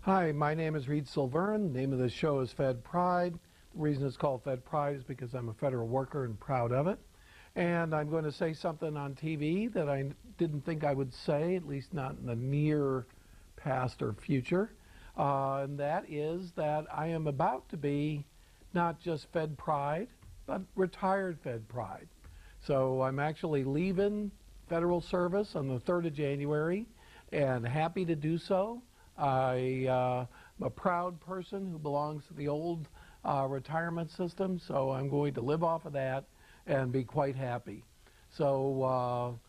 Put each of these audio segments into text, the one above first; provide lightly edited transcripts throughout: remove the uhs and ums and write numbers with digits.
Hi, my name is Reed Silverne. The name of the show is Fed Pride. The reason it's called Fed Pride is because I'm a federal worker and proud of it. And I'm going to say something on TV that I didn't think I would say, at least not in the near past or future. And that is that I am about to be not just Fed Pride, but retired Fed Pride. So I'm actually leaving federal service on the 3rd of January and happy to do so. I'm a proud person who belongs to the old retirement system, so I'm going to live off of that and be quite happy. So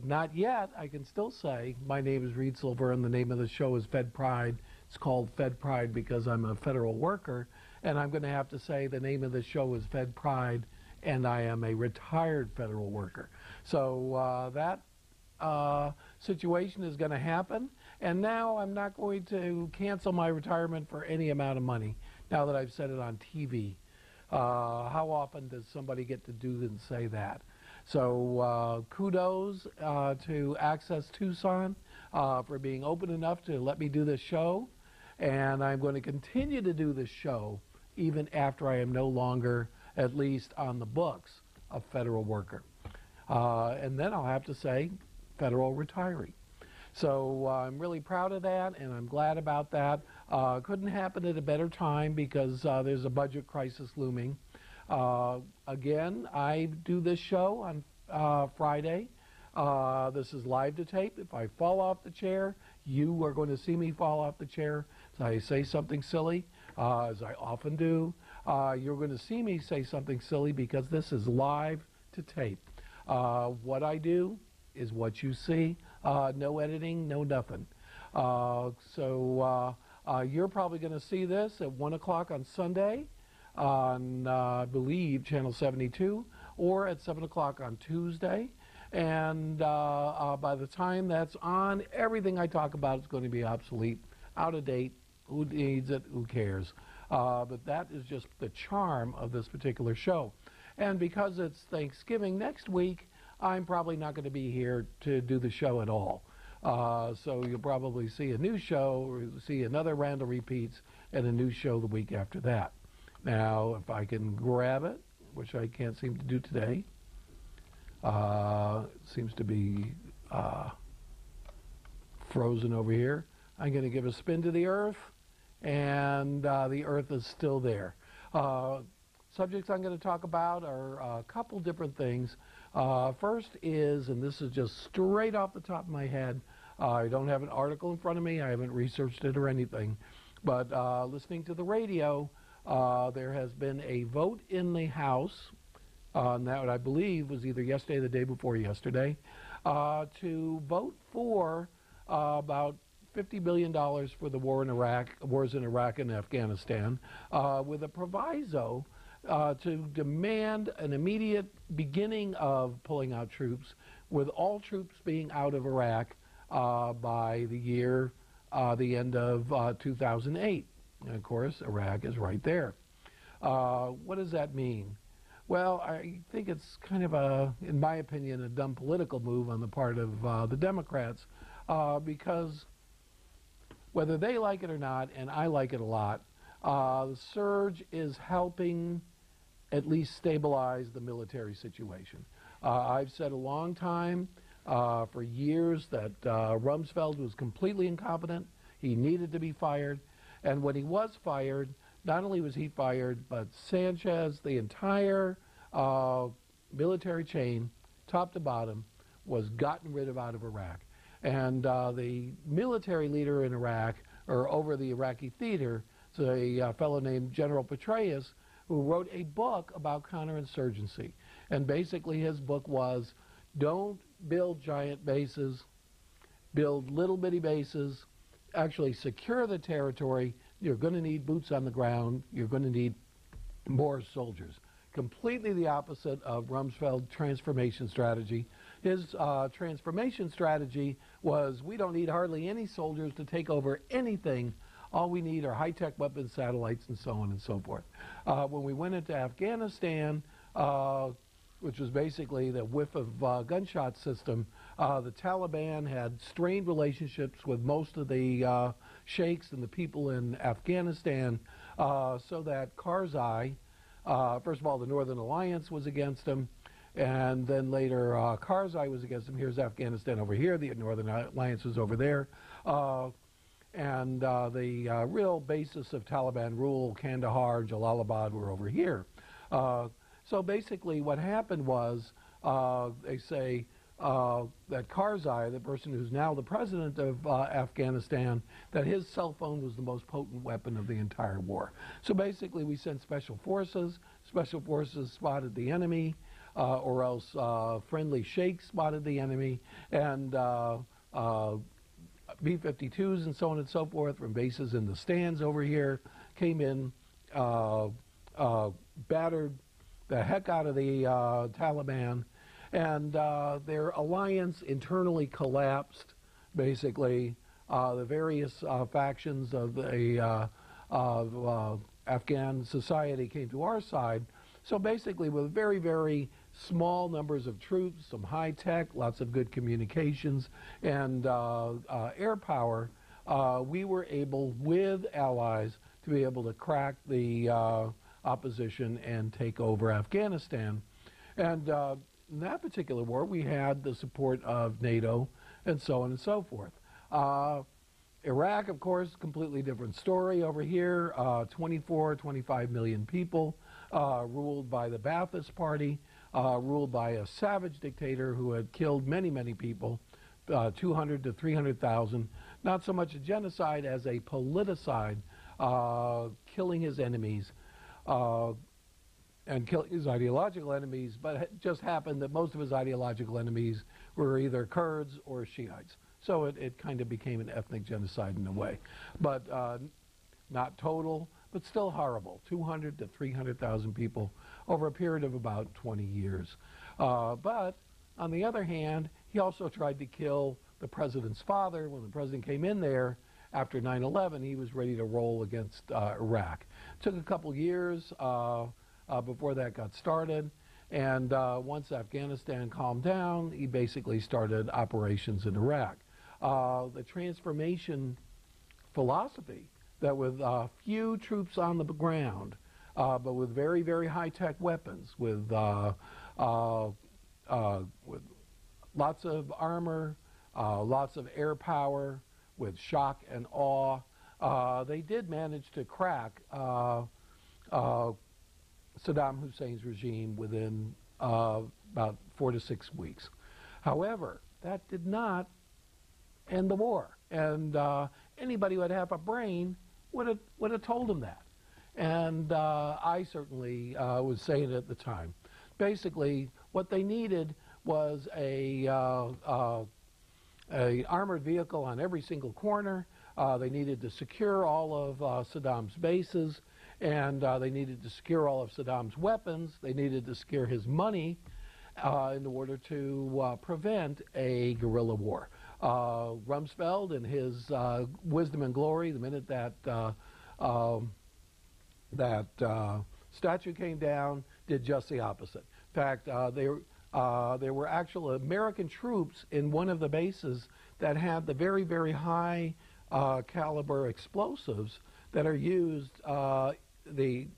not yet, I can still say, my name is Reed Silverne, the name of the show is Fed Pride. It's called Fed Pride because I'm a federal worker, and I'm going to have to say the name of the show is Fed Pride, and I am a retired federal worker. So that situation is going to happen. And now I'm not going to cancel my retirement for any amount of money, now that I've said it on TV. How often does somebody get to do and say that? So kudos to Access Tucson for being open enough to let me do this show. And I'm going to continue to do this show even after I am no longer, at least on the books, a federal worker. And then I'll have to say federal retiree. So I'm really proud of that, and I'm glad about that. Couldn't happen at a better time because there's a budget crisis looming. Again, I do this show on Friday. This is live to tape. If I fall off the chair, you are going to see me fall off the chair. So I say something silly, as I often do. You're going to see me say something silly because this is live to tape. What I do is what you see. No editing, no nothing. So you're probably going to see this at 1 o'clock on Sunday on, I believe, Channel 72, or at 7 o'clock on Tuesday. And by the time that's on, everything I talk about is going to be obsolete, out of date. Who needs it? Who cares? But that is just the charm of this particular show. And because it's Thanksgiving next week, I'm probably not going to be here to do the show at all. So you'll probably see a new show, or see another round of repeats, and a new show the week after that. Now, if I can grab it, which I can't seem to do today, seems to be frozen over here. I'm going to give a spin to the Earth, and the Earth is still there. Subjects I'm going to talk about are a couple different things. First is, and this is just straight off the top of my head, I don't have an article in front of me, I haven't researched it or anything, but listening to the radio, there has been a vote in the House, that I believe was either yesterday or the day before yesterday, to vote for about $50 billion for the wars in Iraq and Afghanistan, with a proviso to demand an immediate beginning of pulling out troops, with all troops being out of Iraq by the end of 2008. And of course, Iraq is right there. What does that mean? Well, I think it's kind of in my opinion, a dumb political move on the part of the Democrats, because whether they like it or not, and I like it a lot, the surge is helping at least stabilize the military situation. I've said a long time, for years, that Rumsfeld was completely incompetent. He needed to be fired. And when he was fired, not only was he fired, but Sanchez, the entire military chain, top to bottom, was gotten rid of out of Iraq. And the military leader in Iraq, or over the Iraqi theater, is a fellow named General Petraeus, who wrote a book about counterinsurgency. And basically his book was, don't build giant bases, build little bitty bases, actually secure the territory. You're going to need boots on the ground. You're going to need more soldiers. Completely the opposite of Rumsfeld's transformation strategy. His transformation strategy was, we don't need hardly any soldiers to take over anything. All we need are high-tech weapons, satellites, and so on and so forth. When we went into Afghanistan, which was basically the whiff of gunshot system. The Taliban had strained relationships with most of the sheikhs and the people in Afghanistan, so that Karzai, first of all, the Northern Alliance was against him, and then later Karzai was against him. Here's Afghanistan over here, the Northern Alliance was over there. And the real basis of Taliban rule, Kandahar, Jalalabad, were over here. So basically what happened was, they say that Karzai, the person who's now the president of Afghanistan, that his cell phone was the most potent weapon of the entire war. So basically we sent special forces spotted the enemy, or else friendly sheikhs spotted the enemy, and B-52s and so on and so forth from bases in the stands over here came in, battered the heck out of the Taliban, and their alliance internally collapsed. Basically, the various factions of the Afghan society came to our side. So basically, with very, very small numbers of troops, some high tech, lots of good communications, and air power, we were able, with allies, to be able to crack the opposition and take over Afghanistan. And in that particular war, we had the support of NATO and so on and so forth. Iraq, of course, completely different story over here. 24, 25 million people, ruled by the Ba'athist Party, ruled by a savage dictator who had killed many, many people, 200 to 300,000. Not so much a genocide as a politicide, killing his enemies and killing his ideological enemies, but it just happened that most of his ideological enemies were either Kurds or Shiites. So it kind of became an ethnic genocide in a way. But not total, but still horrible. 200 to 300,000 people over a period of about 20 years. But on the other hand, he also tried to kill the president's father. When the president came in there after 9/11, he was ready to roll against Iraq. It took a couple years before that got started. And once Afghanistan calmed down, he basically started operations in Iraq. The transformation philosophy that with few troops on the ground, but with very, very high-tech weapons, with lots of armor, lots of air power, with shock and awe, they did manage to crack Saddam Hussein's regime within about 4 to 6 weeks. However, that did not end the war, and anybody who had half a brain would have told him that. And I certainly was saying it at the time. Basically, what they needed was a armored vehicle on every single corner. They needed to secure all of Saddam's bases, and they needed to secure all of Saddam's weapons. They needed to secure his money in order to prevent a guerrilla war. Rumsfeld, in his wisdom and glory, the minute that statue came down, did just the opposite. In fact, there were actual American troops in one of the bases that had the very, very high caliber explosives that are used, the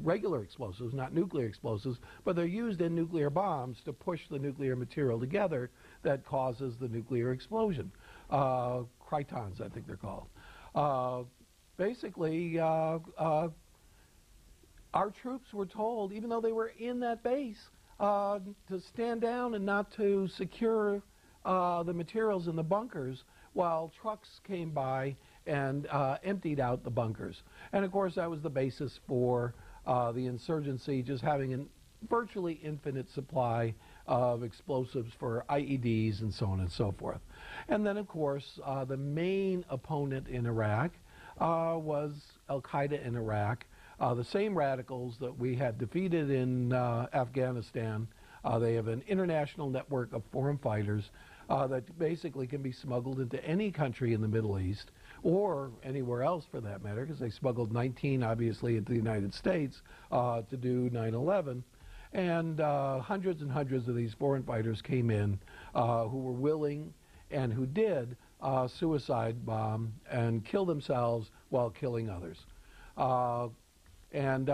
regular explosives, not nuclear explosives, but they're used in nuclear bombs to push the nuclear material together that causes the nuclear explosion. Crytons, I think they're called. Basically, our troops were told, even though they were in that base, to stand down and not to secure the materials in the bunkers while trucks came by and emptied out the bunkers. And of course that was the basis for the insurgency, just having a virtually infinite supply of explosives for IEDs and so on and so forth. And then of course the main opponent in Iraq was Al-Qaeda in Iraq. The same radicals that we had defeated in Afghanistan. They have an international network of foreign fighters that basically can be smuggled into any country in the Middle East, or anywhere else for that matter, because they smuggled 19, obviously, into the United States to do 9/11. And hundreds and hundreds of these foreign fighters came in who were willing and who did suicide bomb and kill themselves while killing others. And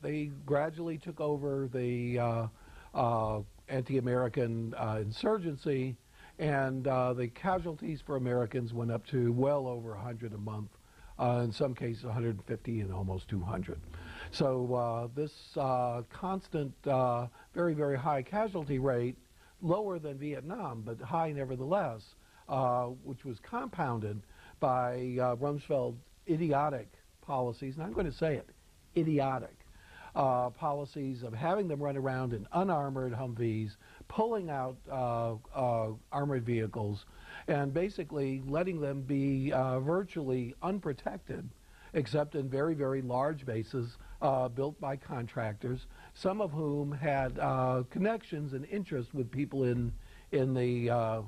they gradually took over the anti-American insurgency, and the casualties for Americans went up to well over 100 a month, in some cases 150 and almost 200. So this constant, very, very high casualty rate, lower than Vietnam, but high nevertheless, which was compounded by Rumsfeld's idiotic policies, and I'm going to say it, idiotic policies of having them run around in unarmored Humvees, pulling out armored vehicles, and basically letting them be virtually unprotected, except in very, very large bases built by contractors, some of whom had connections and interest with people in the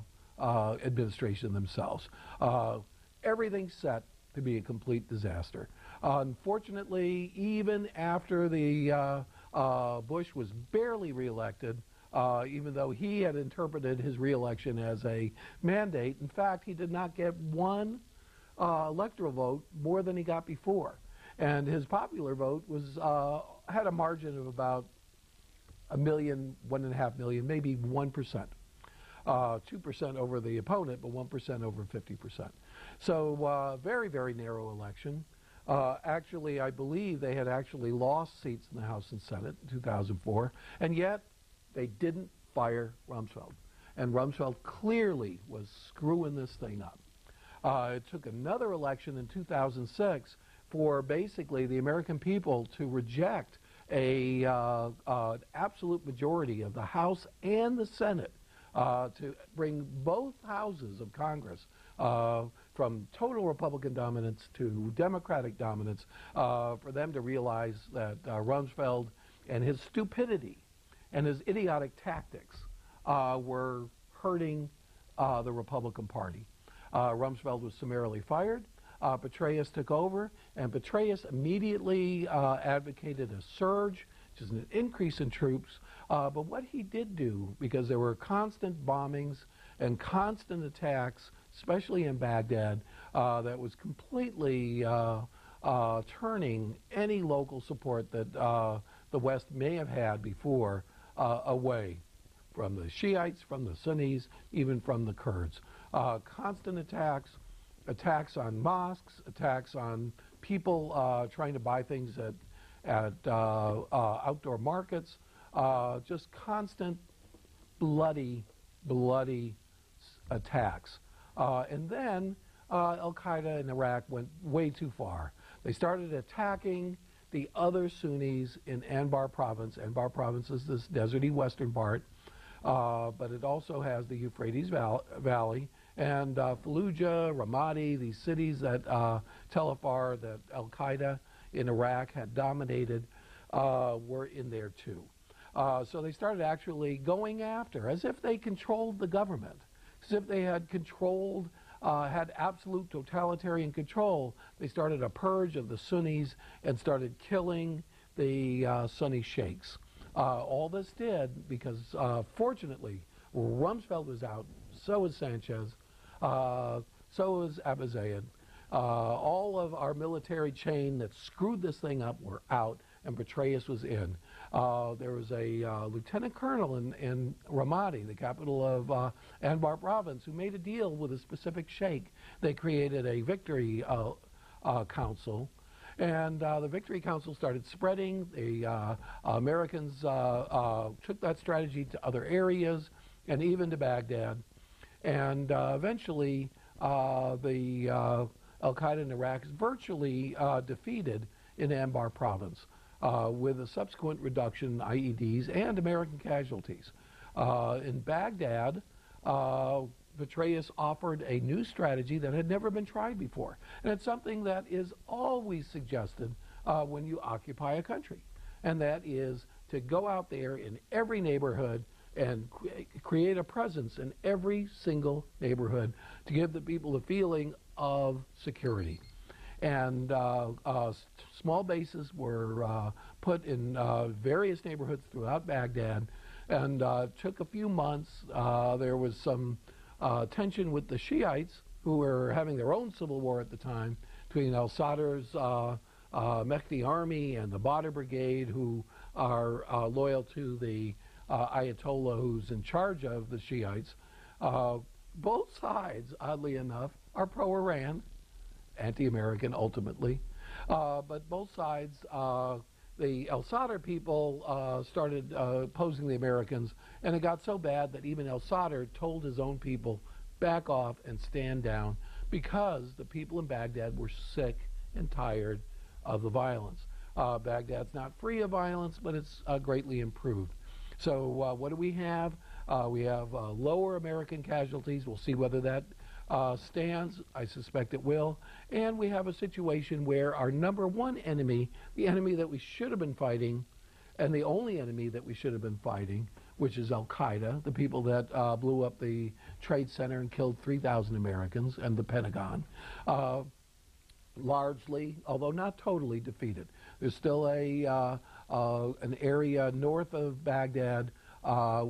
administration themselves. Everything set to be a complete disaster. Unfortunately, even after the Bush was barely reelected, even though he had interpreted his reelection as a mandate, in fact, he did not get one electoral vote more than he got before. And his popular vote was had a margin of about 1 million, 1.5 million, maybe 1%. 2% over the opponent, but 1% over 50%. So very, very narrow election. Actually, I believe they had actually lost seats in the House and Senate in 2004, and yet they didn't fire Rumsfeld. And Rumsfeld clearly was screwing this thing up. It took another election in 2006 for basically the American people to reject an absolute majority of the House and the Senate to bring both houses of Congress from total Republican dominance to Democratic dominance, for them to realize that Rumsfeld and his stupidity and his idiotic tactics were hurting the Republican Party. Rumsfeld was summarily fired. Petraeus took over, and Petraeus immediately advocated a surge, which is an increase in troops. But what he did do, because there were constant bombings and constant attacks, especially in Baghdad, that was completely turning any local support that the West may have had before away from the Shiites, from the Sunnis, even from the Kurds. Constant attacks on mosques, attacks on people trying to buy things at outdoor markets, just constant bloody attacks. And then Al-Qaeda in Iraq went way too far. They started attacking the other Sunnis in Anbar province. Anbar province is this deserty western part, but it also has the Euphrates Valley, and Fallujah, Ramadi, these cities that Tel Afar, that Al-Qaeda in Iraq had dominated, were in there too. So they started actually going after, as if they controlled the government, as if they had controlled, had absolute totalitarian control. They started a purge of the Sunnis and started killing the Sunni sheikhs. All this did because, fortunately, Rumsfeld was out, so was Sanchez, so was Abu Zaid. All of our military chain that screwed this thing up were out, and Petraeus was in. There was a lieutenant colonel in Ramadi, the capital of Anbar province, who made a deal with a specific sheikh. They created a victory council, and the victory council started spreading. The Americans took that strategy to other areas and even to Baghdad. And eventually, the Al-Qaeda in Iraq is virtually defeated in Anbar province, with a subsequent reduction in IEDs and American casualties. In Baghdad, Petraeus offered a new strategy that had never been tried before. And it's something that is always suggested when you occupy a country. And that is to go out there in every neighborhood and create a presence in every single neighborhood to give the people a feeling of security. And small bases were put in various neighborhoods throughout Baghdad, and took a few months. There was some tension with the Shiites, who were having their own civil war at the time, between al-Sadr's Mehdi army and the Badr Brigade, who are loyal to the Ayatollah who's in charge of the Shiites. Both sides, oddly enough, are pro-Iran, anti-American ultimately. But both sides, the al-Sadr people started opposing the Americans, and it got so bad that even al-Sadr told his own people, back off and stand down, because the people in Baghdad were sick and tired of the violence. Baghdad's not free of violence, but it's greatly improved. So what do we have? We have lower American casualties. We'll see whether that stands. I suspect it will. And we have a situation where our number one enemy, the enemy that we should have been fighting, and the only enemy that we should have been fighting, which is al-Qaeda, the people that blew up the Trade Center and killed 3,000 Americans, and the Pentagon, largely, although not totally, defeated. There's still an area north of Baghdad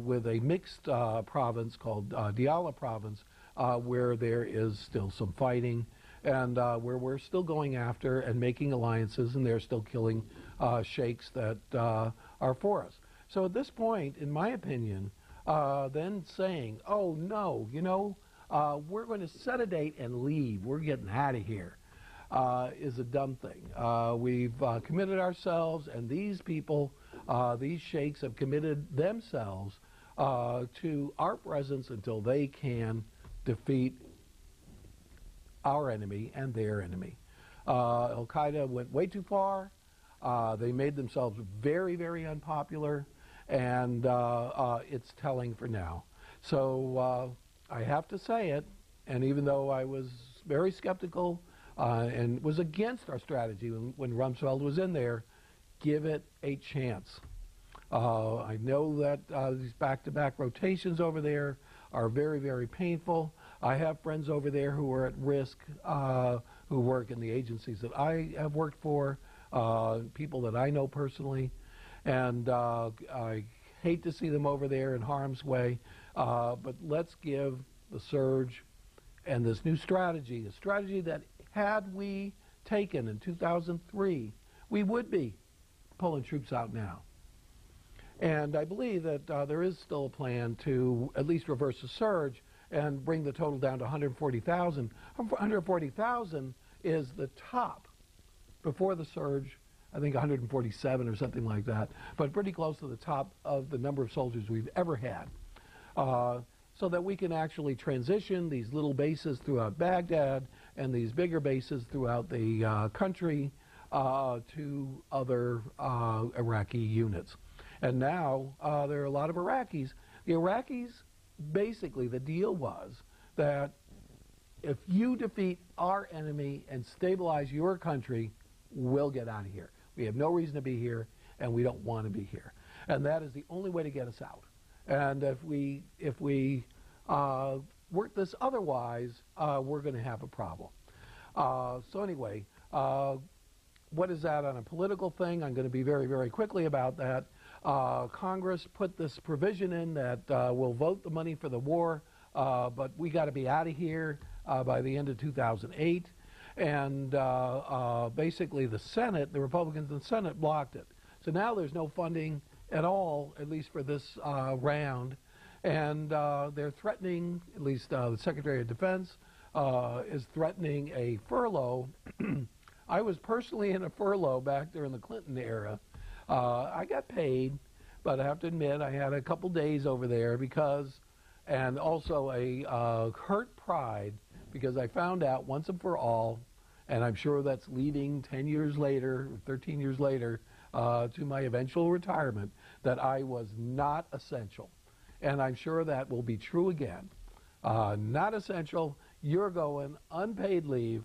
with a mixed province called Diyala province, where there is still some fighting, and where we're still going after and making alliances, and they're still killing sheikhs that are for us. So at this point, in my opinion, then saying, oh no, you know, we're going to set a date and leave, we're getting out of here, is a dumb thing. We've committed ourselves, and these people, these sheikhs have committed themselves to our presence until they can defeat our enemy and their enemy. Al-Qaeda went way too far. They made themselves very, very unpopular, and it's telling for now. So I have to say it, and even though I was very skeptical and was against our strategy when Rumsfeld was in there, give it a chance. I know that these back-to-back rotations over there are very, very painful. I have friends over there who are at risk, who work in the agencies that I have worked for, people that I know personally, and I hate to see them over there in harm's way, but let's give the surge and this new strategy, a strategy that had we taken in 2003, we would be pulling troops out now. And I believe that there is still a plan to at least reverse the surge and bring the total down to 140,000. 140,000 is the top. Before the surge, I think 147 or something like that, but pretty close to the top of the number of soldiers we've ever had. So that we can actually transition these little bases throughout Baghdad and these bigger bases throughout the country to other Iraqi units. And now there are a lot of Iraqis. The Iraqis, basically the deal was that if you defeat our enemy and stabilize your country, we'll get out of here. We have no reason to be here, and we don't want to be here. And that is the only way to get us out. And if we work this otherwise, we're going to have a problem. So anyway, what is that on a political thing? I'm going to be very, very quickly about that. Congress put this provision in that we'll vote the money for the war, but we got to be out of here by the end of 2008. And basically the Senate, the Republicans in the Senate blocked it. So now there's no funding at all, at least for this round. And they're threatening, at least the Secretary of Defense is threatening a furlough. I was personally in a furlough back there in the Clinton era. I got paid, but I have to admit I had a couple days over there because, and also a hurt pride, because I found out once and for all, and I'm sure that's leading 10 years later, 13 years later, to my eventual retirement, that I was not essential. And I'm sure that will be true again. Not essential, you're going, unpaid leave,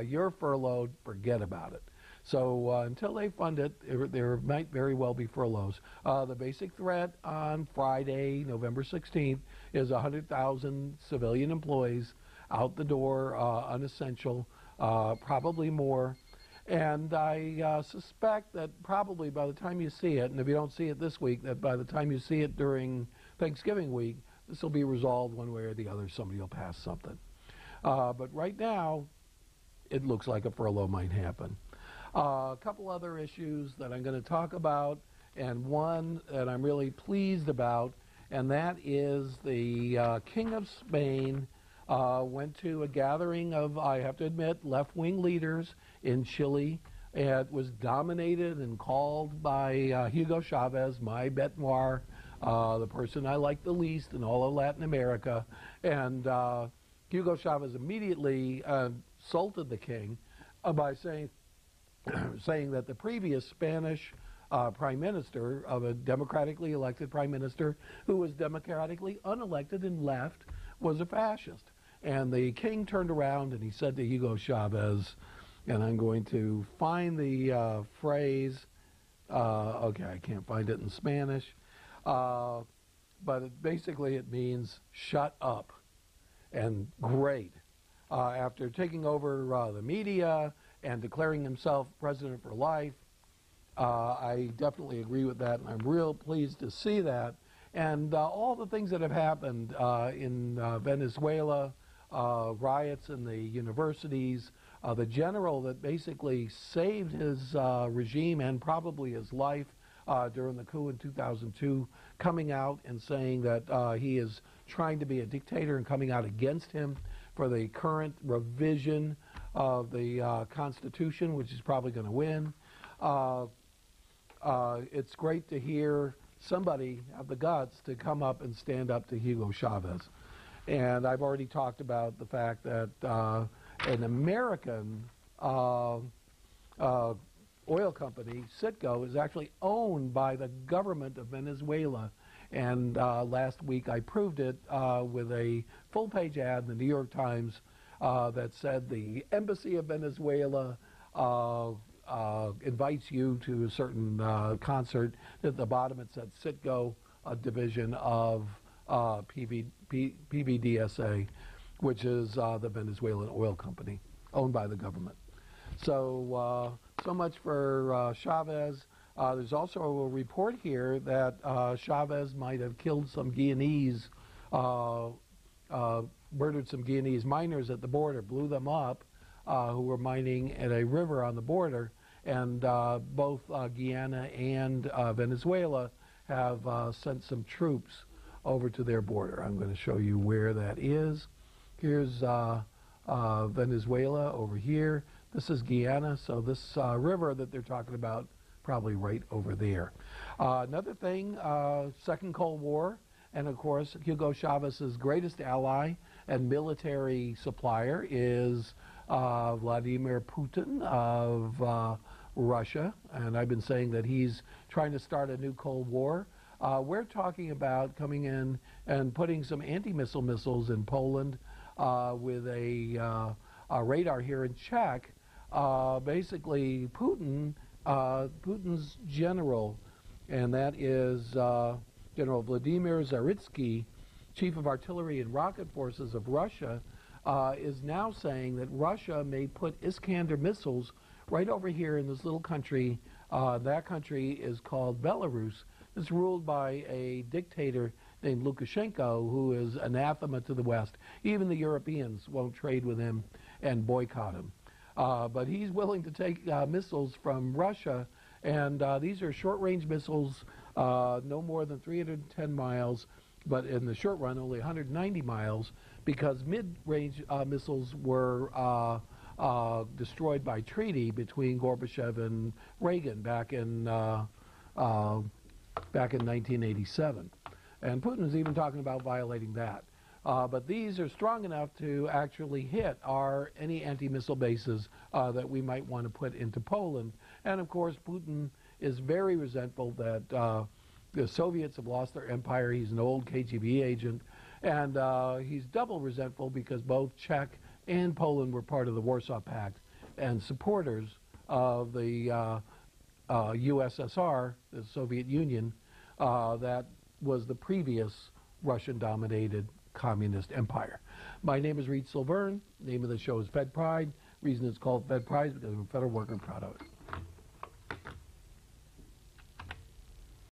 you're furloughed, forget about it. So until they fund it, there might very well be furloughs. The basic threat on Friday, November 16th, is 100,000 civilian employees out the door, unessential, probably more. And I suspect that probably by the time you see it, and if you don't see it this week, that by the time you see it during Thanksgiving week, this will be resolved one way or the other. Somebody will pass something. But right now, it looks like a furlough might happen. A couple other issues that I'm going to talk about, and one that I'm really pleased about, and that is the King of Spain went to a gathering of, I have to admit, left-wing leaders in Chile. It was dominated and called by Hugo Chavez, my bête noire, the person I like the least in all of Latin America. And Hugo Chavez immediately insulted the king by saying that the previous Spanish prime minister, of a democratically elected prime minister who was democratically unelected and left, was a fascist. And the king turned around and he said to Hugo Chavez, and I'm going to find the phrase, okay, I can't find it in Spanish, but basically it means shut up. And great. After taking over the media and declaring himself president for life, I definitely agree with that, and I'm real pleased to see that. And all the things that have happened in Venezuela, riots in the universities, the general that basically saved his regime and probably his life during the coup in 2002, coming out and saying that he is trying to be a dictator and coming out against him for the current revision of the Constitution, which is probably going to win. It's great to hear somebody have the guts to come up and stand up to Hugo Chavez. And I've already talked about the fact that an American oil company, Citgo, is actually owned by the government of Venezuela. And last week I proved it with a full-page ad in the New York Times that said the Embassy of Venezuela invites you to a certain concert. At the bottom it said Citgo, a division of PDVSA, which is the Venezuelan oil company owned by the government. So, so much for Chavez. There's also a report here that Chavez might have killed some Guyanese, murdered some Guyanese miners at the border, blew them up, who were mining at a river on the border. And both Guyana and Venezuela have sent some troops over to their border. I'm going to show you where that is. Here's Venezuela over here. This is Guyana, so this river that they're talking about, probably right over there. Another thing, Second Cold War, and of course Hugo Chavez's greatest ally and military supplier is Vladimir Putin of Russia, and I've been saying that he's trying to start a new Cold War. We're talking about coming in and putting some anti-missile missiles in Poland with a radar here in Czech. Basically, Putin's general, and that is General Vladimir Zaritsky, chief of artillery and rocket forces of Russia, is now saying that Russia may put Iskander missiles right over here in this little country. That country is called Belarus. It's ruled by a dictator named Lukashenko, who is anathema to the West. Even the Europeans won't trade with him and boycott him. But he's willing to take missiles from Russia, and these are short-range missiles, no more than 310 miles, but in the short run, only 190 miles, because mid-range missiles were destroyed by treaty between Gorbachev and Reagan back in 1987. And Putin is even talking about violating that. But these are strong enough to actually hit any anti-missile bases that we might want to put into Poland. And of course, Putin is very resentful that the Soviets have lost their empire. He's an old KGB agent. And he's double resentful because both Czech and Poland were part of the Warsaw Pact and supporters of the USSR, the Soviet Union, that was the previous Russian-dominated communist empire. My name is Reed Silverne. The name of the show is Fed Pride. reason it's called Fed Prize, because I'm a federal worker and proud of it.